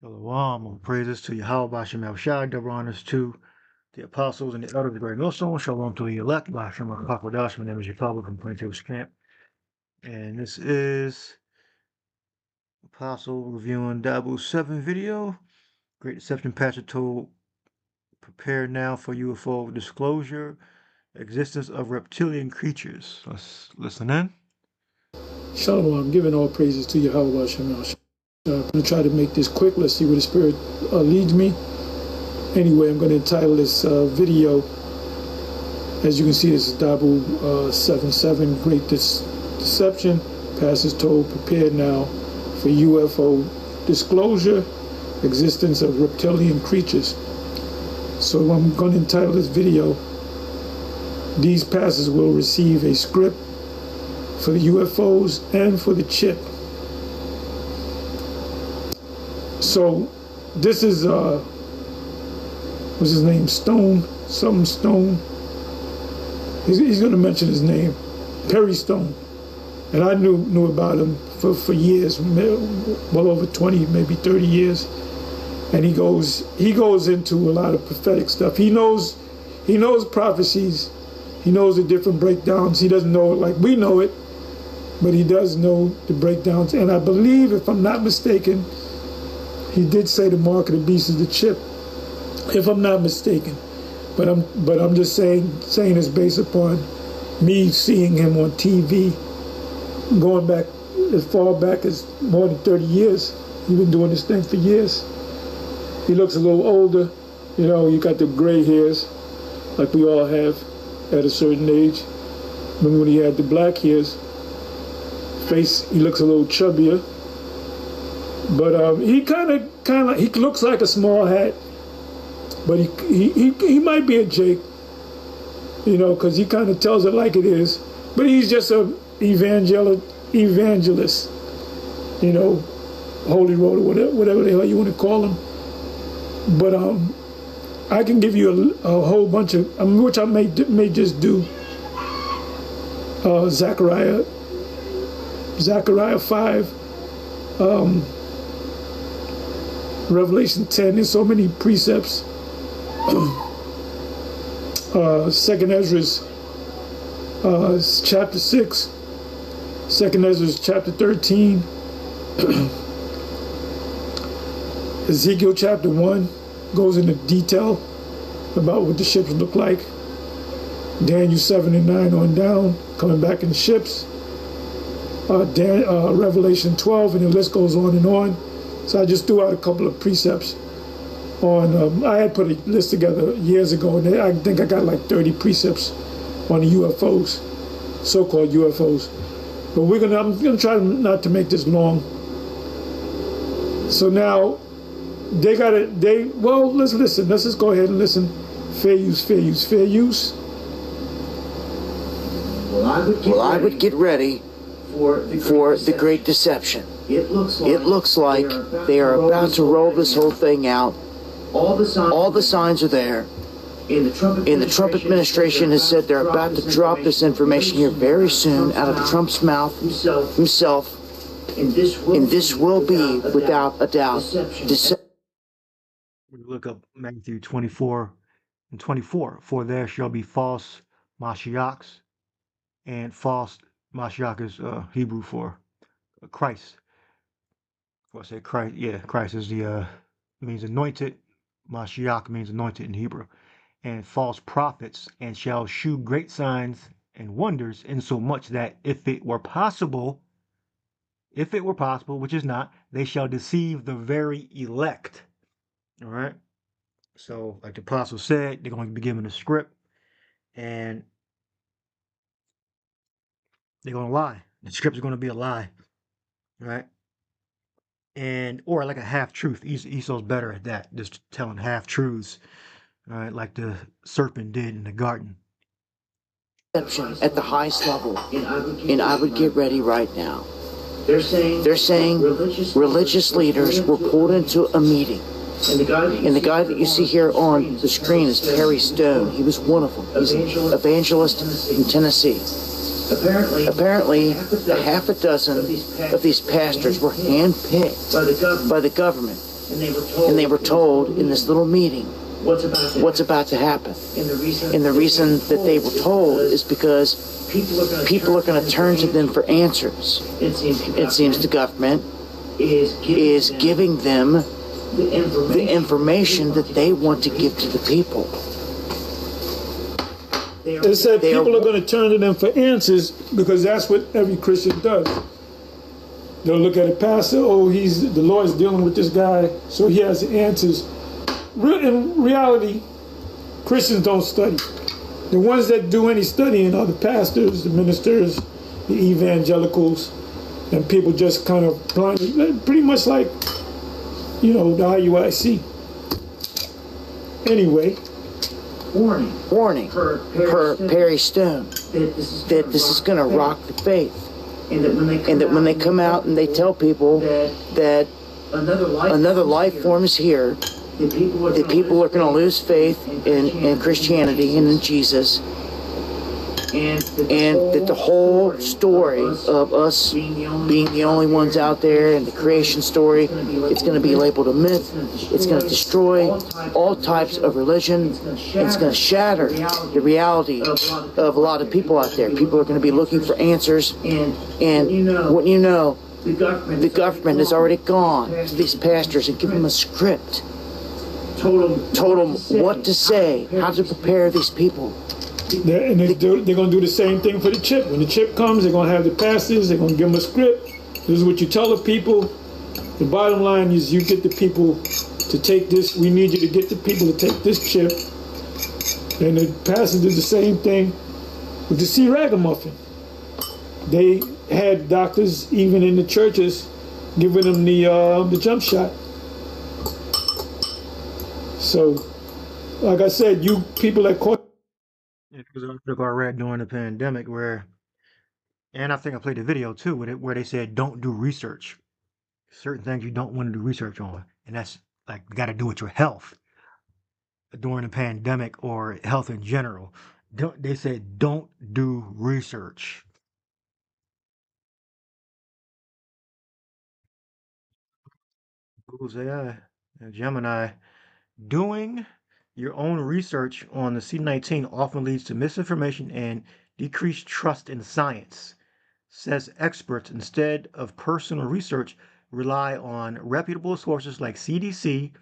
Shalom, all praises to Yahweh Bashem Yahushai, double honors to the apostles and the elders of the great Millstone. Shalom to the elect, Bashem Pakwadash. My name is Yahweh from Plaintables camp. And this is Apostle reviewing Double 7 video. Great Deception Pastor told, prepare now for UFO disclosure, existence of reptilian creatures. Let's listen in. Shalom, giving all praises to Yahweh Shemel. I'm going to try to make this quick. Let's see where the Spirit leads me. Anyway, I'm going to entitle this video, as you can see, this is Dabu 7:7, Great Deception. Pastors told, prepare now for UFO disclosure, existence of reptilian creatures. So I'm going to entitle this video, these pastors will receive a script for the UFOs and for the chip. So this is what's his name, Stone, something Stone. He's going to mention his name, Perry Stone, and I knew about him for years, well over 20, maybe 30 years. And he goes into a lot of prophetic stuff. He knows prophecies. He knows the different breakdowns. He doesn't know it like we know it, but he does know the breakdowns. And I believe, if I'm not mistaken, he did say the mark of the beast is the chip, if I'm not mistaken. But I'm just saying it's based upon me seeing him on TV, going back as far back as more than 30 years. He's been doing this thing for years. He looks a little older, you know. You got the gray hairs, like we all have at a certain age. Remember when he had the black hairs? Face, he looks a little chubbier. But he kind of he looks like a small hat, but he might be a Jake, you know, because he kind of tells it like it is. But he's just a evangelist, you know, holy roller, whatever the hell you want to call him. But I can give you a whole bunch of, which I may just do. Zechariah 5. Revelation 10, there's so many precepts. Second Ezra's chapter 6, Second Ezra's chapter 13, Ezekiel chapter 1 goes into detail about what the ships look like. Daniel 7 and 9 on down, coming back in ships. Revelation 12, and the list goes on and on. So I just threw out a couple of precepts on, I had put a list together years ago, and I think I got like 30 precepts on the UFOs, so-called UFOs. But I'm gonna try not to make this long. So now, well, let's listen. Let's just go ahead and listen. Fair use. Well, I would get ready for the Great Deception. It looks like they are about to roll this whole thing out. All the signs are there. And the Trump administration has said they're about to drop this information here very soon out of Trump's mouth himself. And this will be, without a doubt, deception. We look up Matthew 24 and 24. For there shall be false Mashiachs, and false Mashiach is Hebrew for Christ. Well, I say Christ, yeah, Christ is means anointed. Mashiach means anointed in Hebrew. And false prophets, and shall shew great signs and wonders, insomuch that if it were possible, which is not, they shall deceive the very elect. All right. So, like the apostle said, they're going to be given a script, and they're going to lie. The script is going to be a lie, right? And or like a half truth. Esau's better at that, just telling half truths, all right, like the serpent did in the garden. At the highest level, and I would get ready right now. They're saying religious leaders were pulled into a meeting. And the guy that you see here on the screen is Perry Stone. He was one of them. He's an evangelist in Tennessee. Apparently, half a dozen of these pastors were handpicked by the government and they were told in this little meeting what's about to happen. And the reason that they were told is because people are going to turn to them for answers. It seems the government is giving them the information that they want to give to the people. It said people are going to turn to them for answers because that's what every Christian does. They'll look at a pastor, oh, the Lord's dealing with this guy, so he has the answers. In reality, Christians don't study. The ones that do any studying are the pastors, the ministers, the evangelicals, and people just kind of blindly, pretty much like, the IUIC. Anyway. Warning per Perry Stone that this is going to rock the faith. And that when they come out and they tell people that another life form is here, that people are going to lose faith in Christianity and in Jesus, and that the whole story of us being the only ones out there and the creation story, it's going to be labeled a myth. It's going to destroy all types of religion. It's going to shatter the reality of a lot of people out there. People are going to be looking for answers, and wouldn't you know, the government has already gone to these pastors and given them a script, told them what to say, how to prepare these people. They're going to do the same thing for the chip. When the chip comes, they're going to have the pastors, they're going to give them a script. This is what you tell the people. The bottom line is you get the people to take this. We need you to get the people to take this chip. And the pastors did the same thing with the C. Ragamuffin. They had doctors, even in the churches, giving them the jump shot. So, like I said, you people that caught. It was an article I read during the pandemic and I think I played a video too where they said don't do research. Certain things you don't want to do research on, and that's like got to do with your health during the pandemic or health in general. They said don't do research. Google's AI and Gemini. Doing your own research on the C-19 often leads to misinformation and decreased trust in science, says experts. Instead of personal research, rely on reputable sources like CDC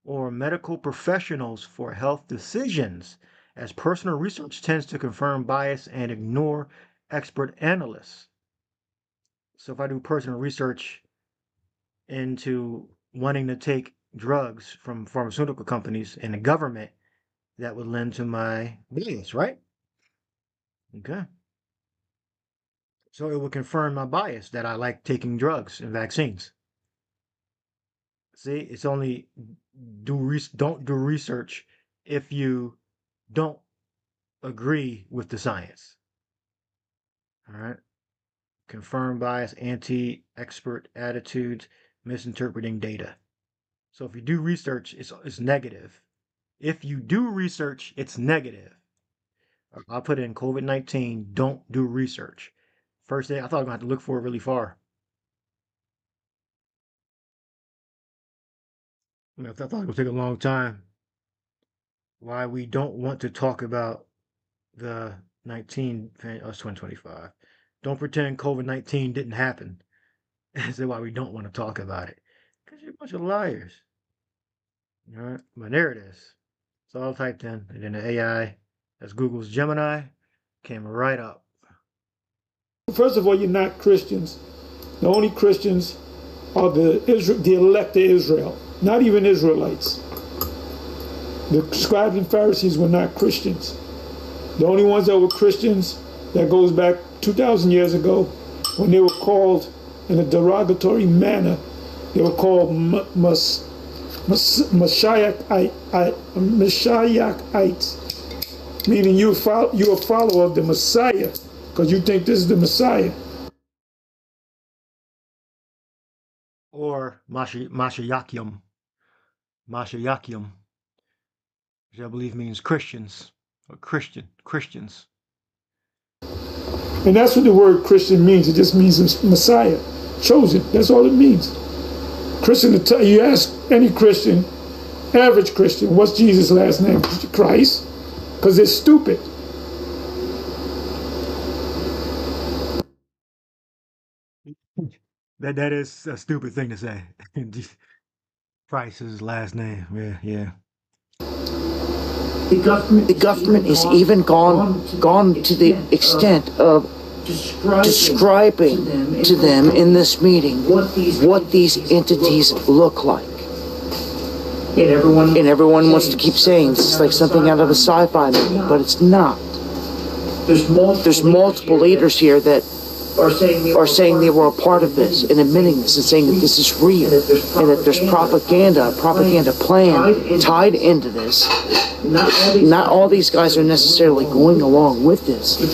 or medical professionals for health decisions, as personal research tends to confirm bias and ignore expert analysts. So if I do personal research into wanting to take drugs from pharmaceutical companies and the government, that would lend to my bias, right? Okay. So it would confirm my bias that I like taking drugs and vaccines. See, it's only don't do research if you don't agree with the science. All right. Confirm bias, anti-expert attitudes, misinterpreting data. So if you do research, it's negative. If you do research, it's negative. I'll put it in COVID-19, don't do research. First thing, I thought I was going to have to look for it really far. I thought it was going to take a long time. Why we don't want to talk about the 2025. Don't pretend COVID-19 didn't happen. That's why we don't want to talk about it. Because you're a bunch of liars. All right, but there it is. It's all typed in, and then the AI, that's Google's Gemini, came right up. First of all, you're not Christians. The only Christians are the elect of Israel, not even Israelites. The scribes and Pharisees were not Christians. The only ones that were Christians, that goes back 2,000 years ago, when they were called in a derogatory manner, they were called Messiahites, meaning you're a follower of the Messiah, because you think this is the Messiah. Or Mashiachium, which I believe means Christians, or Christians. And that's what the word Christian means. It just means Messiah, chosen. That's all it means. Christian, you ask any Christian, average Christian, what's Jesus' last name? Christ, because they're stupid. That is a stupid thing to say. Price's last name. Yeah, yeah. The government is even gone to the extent of describing to them in this meeting what these entities look like. And everyone wants to keep saying this is like something out of a sci-fi movie, but it's not. There's multiple leaders here that are saying they were a part of this and admitting this and saying that this is real and that there's propaganda plan tied into this. Not all these guys are necessarily going along with this, but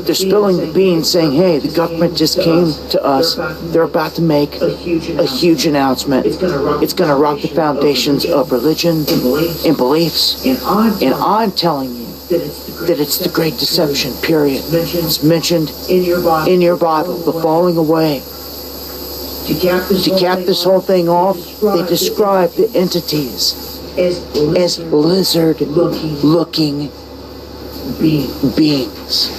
they're spilling the beans saying, hey, the government just came to us. They're about to make a huge announcement. It's going to rock the foundations of religion and beliefs. And I'm telling you that it's the Great Deception, period. It's mentioned in your Bible, the falling away. To cap this whole thing off, they describe the entities as lizard-looking beings.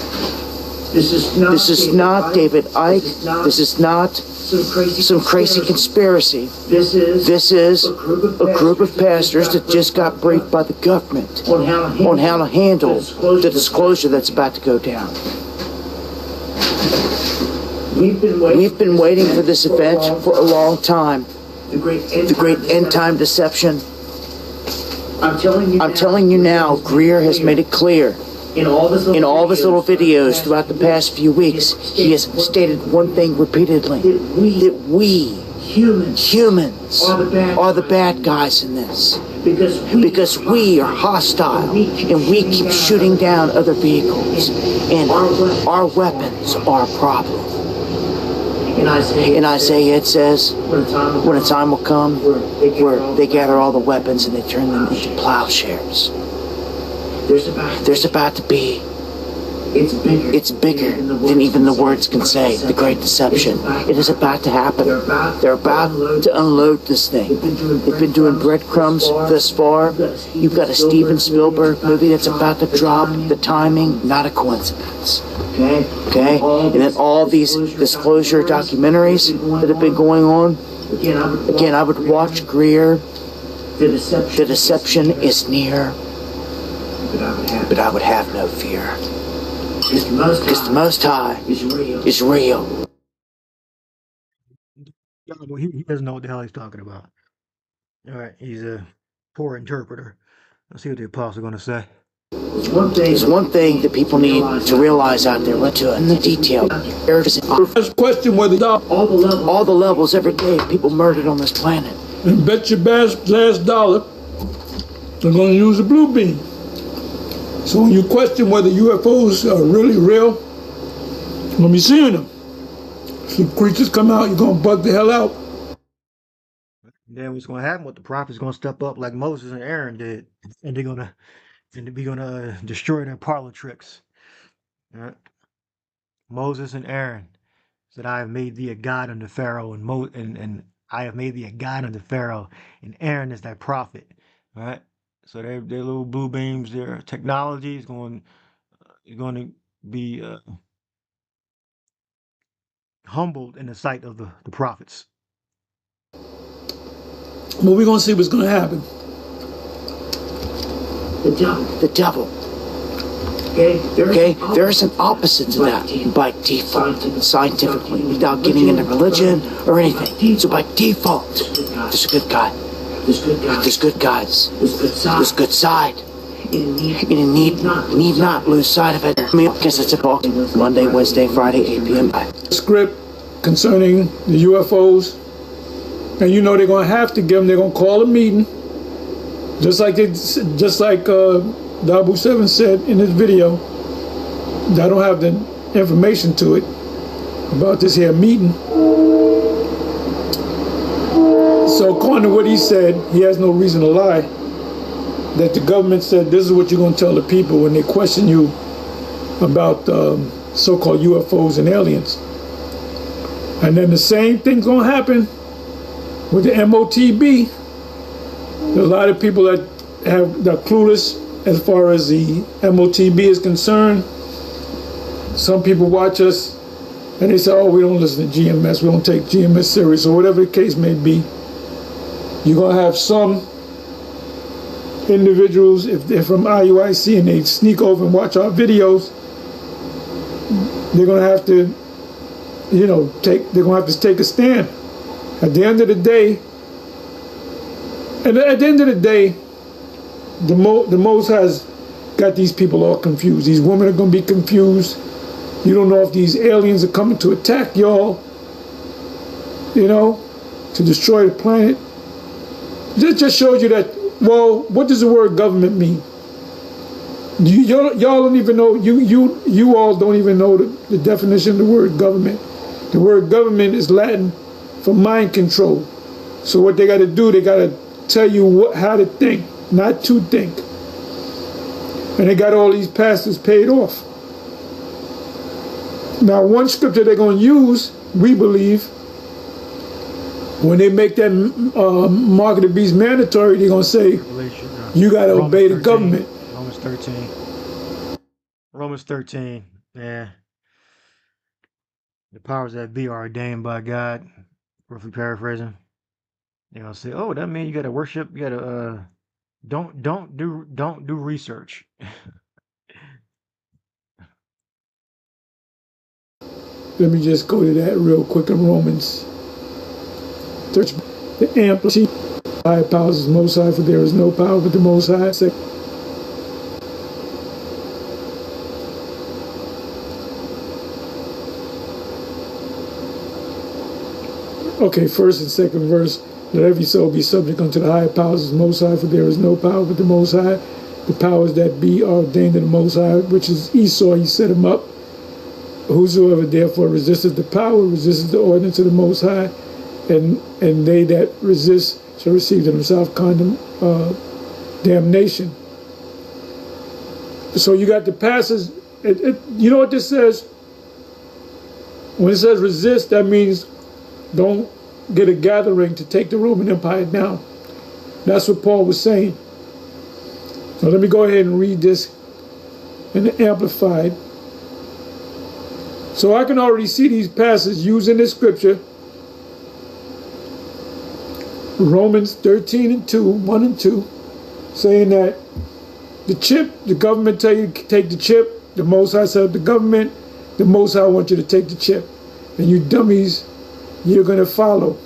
This is not David Icke. This is not some crazy conspiracy. This is a group of pastors that just got briefed by the government on how to handle the disclosure that's about to go down. We've been waiting for this event for a long time. The great end-time deception. I'm telling you now, Greer has made it clear. In all of his little videos throughout the past few weeks, he has stated one thing repeatedly, that we, humans, are the bad guys in this. Because we are hostile, and we keep shooting down other vehicles, and our weapons are a problem. In Isaiah it says, when a time will come where they gather all the weapons and they turn them into plowshares. There's about to be, it's bigger than even the words can say, the Great Deception. It is about to happen. They're about to unload this thing. They've been doing breadcrumbs thus far. You've got a Steven Spielberg movie that's about to drop. The timing, not a coincidence. Okay? And then all these disclosure documentaries that have been going on. Again, I would watch Greer. The deception is near. But I would have no fear. Because the Most High is real. Well, he doesn't know what the hell he's talking about. All right, he's a poor interpreter. Let's see what the apostles are going to say. There's one thing that people need to realize out there. Let's do it in the detail. First question whether all the levels every day people murdered on this planet. And bet your last dollar they're going to use a blue beam. So when you question whether UFOs are really real, when you're seeing them, if creatures come out, you're going to bug the hell out. Then what's going to happen? What the prophets going to step up like Moses and Aaron did, and they're going to destroy their parlor tricks. All right? Moses and Aaron said, "I have made thee a god unto Pharaoh, and I have made thee a god unto Pharaoh, and Aaron is thy prophet." All right. So their little blue beams, their technology is going to be humbled in the sight of the prophets. Well, we're going to see what's going to happen. The devil. Okay, there is an opposite to that by default, scientifically, without getting into religion or anything. So by default, there's a good guy. There's good guys. There's good side. And you need not lose sight of it. I mean, I guess it's a book. Monday, Wednesday, Friday, 8 p.m. Script concerning the UFOs. And you know they're going to have to give them, they're going to call a meeting. Just like Dabu 7 said in his video. I don't have the information to it about this here meeting. So according to what he said, he has no reason to lie, that the government said this is what you're going to tell the people when they question you about so-called UFOs and aliens. And then the same thing's going to happen With the MOTB, there's a lot of people that are clueless as far as the MOTB is concerned. Some people watch us and they say, oh, we don't listen to GMS, we don't take GMS serious, or whatever the case may be. You're going to have some individuals, if they're from IUIC and they sneak over and watch our videos, they're going to have to, you know, they're going to have to take a stand. At the end of the day, the Most has got these people all confused. These women are going to be confused. You don't know if these aliens are coming to attack y'all, you know, to destroy the planet. This just shows you that, well, what does the word government mean? Y'all don't even know, you all don't even know the definition of the word government. The word government is Latin for mind control. So what they got to do, they got to tell you how to think, not to think. And they got all these pastors paid off. Now, one scripture they're going to use, we believe, when they make that mark of the beast mandatory, they're going to say, you got to obey the government. Romans 13, yeah. The powers that be are ordained by God, roughly paraphrasing. They're going to say, oh, that means you got to worship, you got to, don't do research. Let me just go to that real quick in Romans 13. The amplitude of high powers is Most High, for there is no power but the Most High. Okay, first and second verse. Let every soul be subject unto the higher powers of the Most High, for there is no power but the Most High. The powers that be are ordained of the Most High, which is Esau, he set him up. Whosoever therefore resisteth the power, resisteth the ordinance of the Most High, and they that resist shall receive to themselves damnation. So you got the passage. You know what this says? When it says resist, that means don't get a gathering to take the Roman Empire down. That's what Paul was saying. So let me go ahead and read this in the Amplified. So I can already see these passages using this scripture. Romans 13 and 2, 1 and 2, saying that the chip, the government tell you to take the chip, the Most High said the government, the Most High wants you to take the chip. And you dummies, you're going to follow.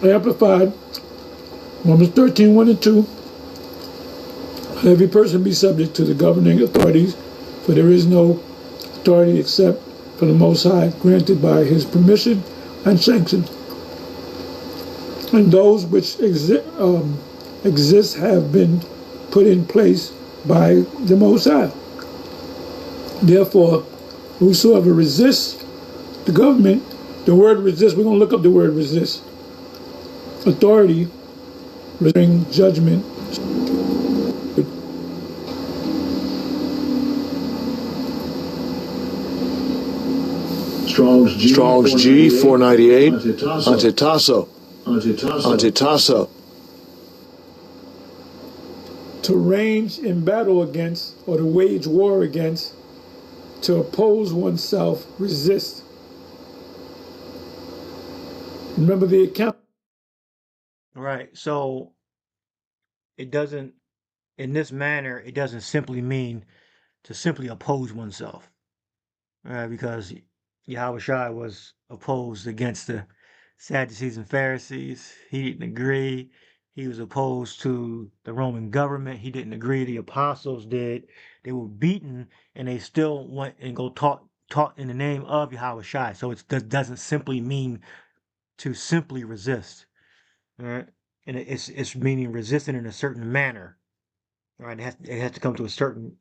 Amplified, Romans 13, 1 and 2. Let every person be subject to the governing authorities, for there is no authority except from the Most High, granted by his permission and sanction. And those which exist have been put in place by the Most High. Therefore, whosoever resists the government, the word resist, we're going to look up the word resist. Authority, bring judgment. Strong's G 498, Antitasso. To range in battle against, or to wage war against, to oppose oneself, resist. Remember the account. Right. So it doesn't, in this manner, it doesn't simply mean to simply oppose oneself. Because Yahushua was opposed against the Sadducees and Pharisees. He didn't agree. He was opposed to the Roman government. He didn't agree. The apostles did. They were beaten, and they still went and go taught in the name of Yahushua. So it doesn't simply mean to simply resist. All right, and it's meaning resisting in a certain manner. All right, it has to come to a certain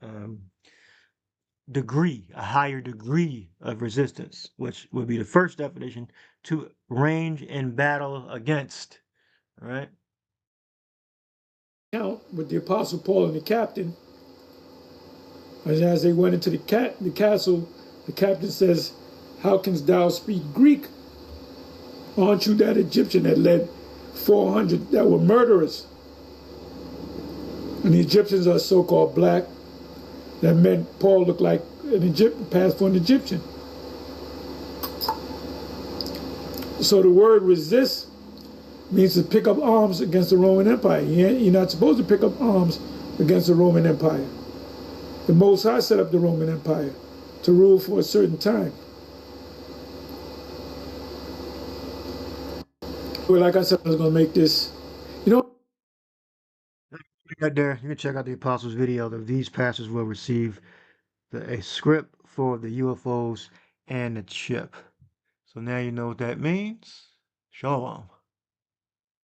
degree, a higher degree of resistance, which would be the first definition, to range in battle against. All right. account with the Apostle Paul and the captain. As they went into the castle, the captain says, "How canst thou speak Greek? Aren't you that Egyptian that led 400 that were murderers?" And the Egyptians are so-called black. That meant Paul looked like an Egyptian, passed for an Egyptian. So the word resist means to pick up arms against the Roman Empire. You're not supposed to pick up arms against the Roman Empire. The Most High set up the Roman Empire to rule for a certain time. Well, like I said, I was going to make this, Right there, you can check out the Apostles' video. These pastors will receive a script for the UFOs and the chip. So now you know what that means. Shalom.